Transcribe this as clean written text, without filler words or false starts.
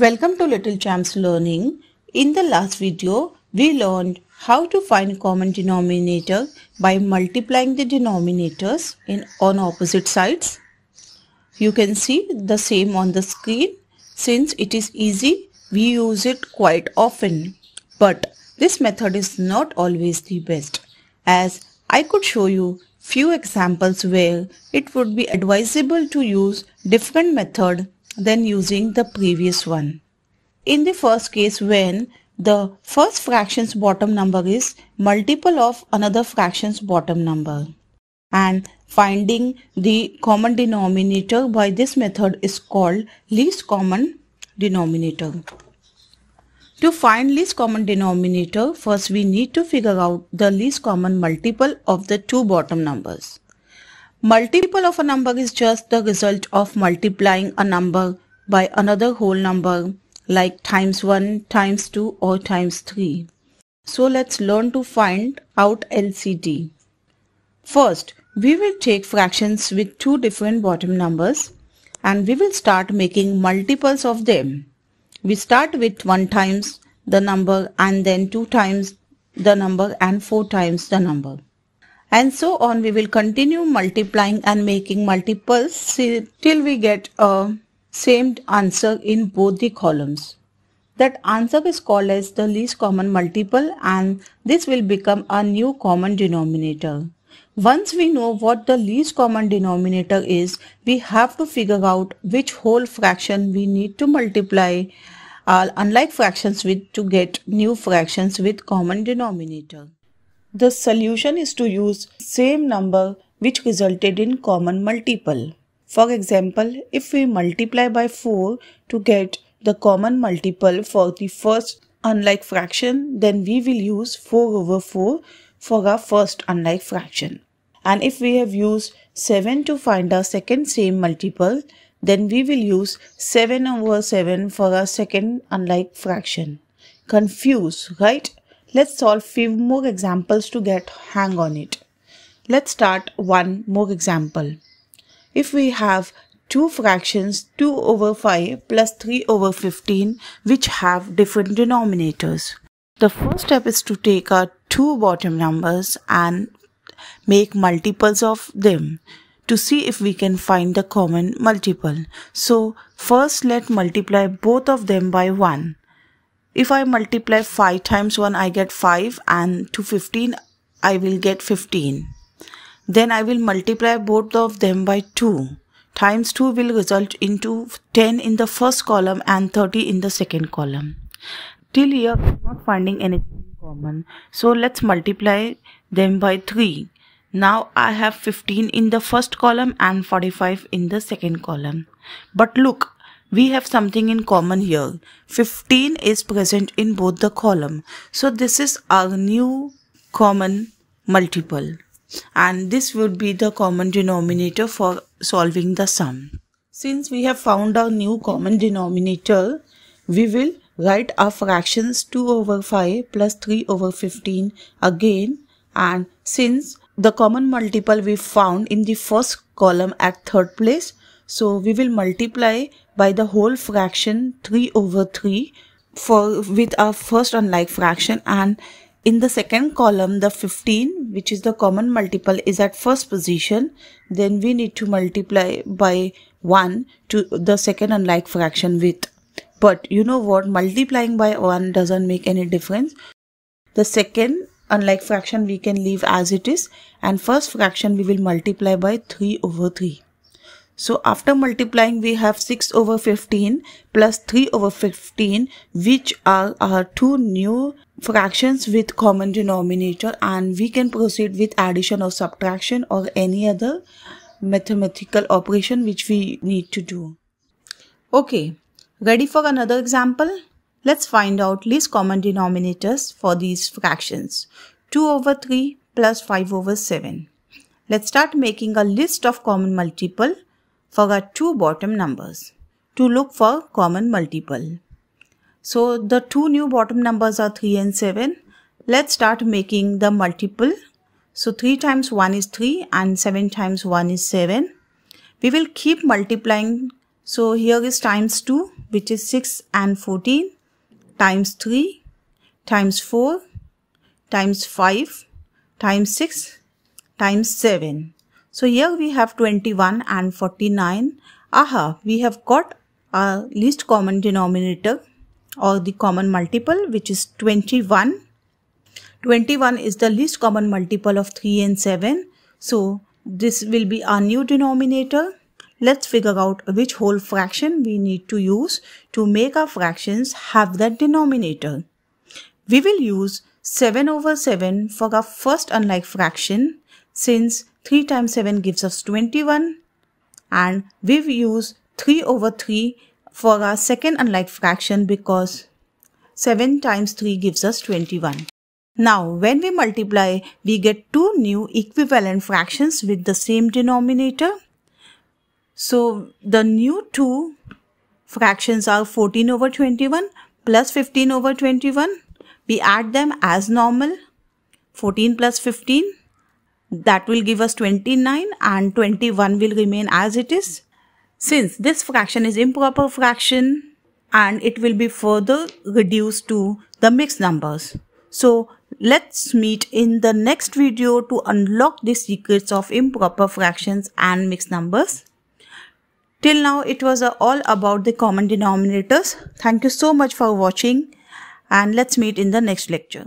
Welcome to Little Champs Learning. In the last video, we learned how to find common denominator by multiplying the denominators on opposite sides. You can see the same on the screen. Since it is easy, we use it quite often. But this method is not always the best, as I could show you few examples where it would be advisable to use different method than using the previous one. In the first case, when the first fraction's bottom number is multiple of another fraction's bottom number, and finding the common denominator by this method is called least common denominator. To find least common denominator, first we need to figure out the least common multiple of the two bottom numbers. Multiple of a number is just the result of multiplying a number by another whole number, like times 1, times 2 or times 3. So let's learn to find out LCD. First, we will take fractions with two different bottom numbers and we will start making multiples of them. We start with 1 times the number and then 2 times the number and 4 times the number. And so on, we will continue multiplying and making multiples till we get a same answer in both the columns. That answer is called as the least common multiple, and this will become a new common denominator. Once we know what the least common denominator is, we have to figure out which whole fraction we need to multiply unlike fractions with to get new fractions with common denominator. The solution is to use same number which resulted in common multiple. For example, if we multiply by 4 to get the common multiple for the first unlike fraction, then we will use 4 over 4 for our first unlike fraction. And if we have used 7 to find our second same multiple, then we will use 7 over 7 for our second unlike fraction. Confused, right? Let's solve few more examples to get hang on it. Let's start one more example. If we have two fractions 2 over 5 plus 3 over 15 which have different denominators. The first step is to take our two bottom numbers and make multiples of them to see if we can find the common multiple. So first let's multiply both of them by 1. If I multiply 5 times 1, I get 5, and to 15 I will get 15. Then I will multiply both of them by 2. Times 2 will result into 10 in the first column and 30 in the second column. Till here I am not finding anything common. So let's multiply them by 3. Now I have 15 in the first column and 45 in the second column. But look, we have something in common here. 15 is present in both the column. So this is our new common multiple. And this would be the common denominator for solving the sum. Since we have found our new common denominator, we will write our fractions 2 over 5 plus 3 over 15 again. And since the common multiple we found in the first column at third place, so we will multiply by the whole fraction 3 over 3 with our first unlike fraction, and in the second column the 15 which is the common multiple is at first position. Then we need to multiply by 1 to the second unlike fraction with. But you know what, multiplying by 1 doesn't make any difference. The second unlike fraction we can leave as it is, and first fraction we will multiply by 3 over 3. So after multiplying we have 6 over 15 plus 3 over 15 which are our two new fractions with common denominator, and we can proceed with addition or subtraction or any other mathematical operation which we need to do. Okay, ready for another example? Let's find out least common denominators for these fractions. 2 over 3 plus 5 over 7. Let's start making a list of common multiple for our two bottom numbers to look for common multiple. So the two new bottom numbers are 3 and 7. Let's start making the multiple. So 3 times 1 is 3 and 7 times 1 is 7. We will keep multiplying. So here is times 2 which is 6 and 14 times 3 times 4 times 5 times 6 times 7. So here we have 21 and 49. We have got our least common denominator or the common multiple, which is 21. 21 is the least common multiple of 3 and 7. So this will be our new denominator. Let's figure out which whole fraction we need to use to make our fractions have that denominator. We will use 7 over 7 for our first unlike fraction, since 3 times 7 gives us 21, and we will use 3 over 3 for our second unlike fraction because 7 times 3 gives us 21. Now when we multiply, we get two new equivalent fractions with the same denominator. So the new two fractions are 14 over 21 plus 15 over 21. We add them as normal. 14 plus 15, that will give us 29, and 21 will remain as it is. Since this fraction is improper fraction and it will be further reduced to the mixed numbers. So let's meet in the next video to unlock the secrets of improper fractions and mixed numbers. Till now it was all about the common denominators. Thank you so much for watching, and let's meet in the next lecture.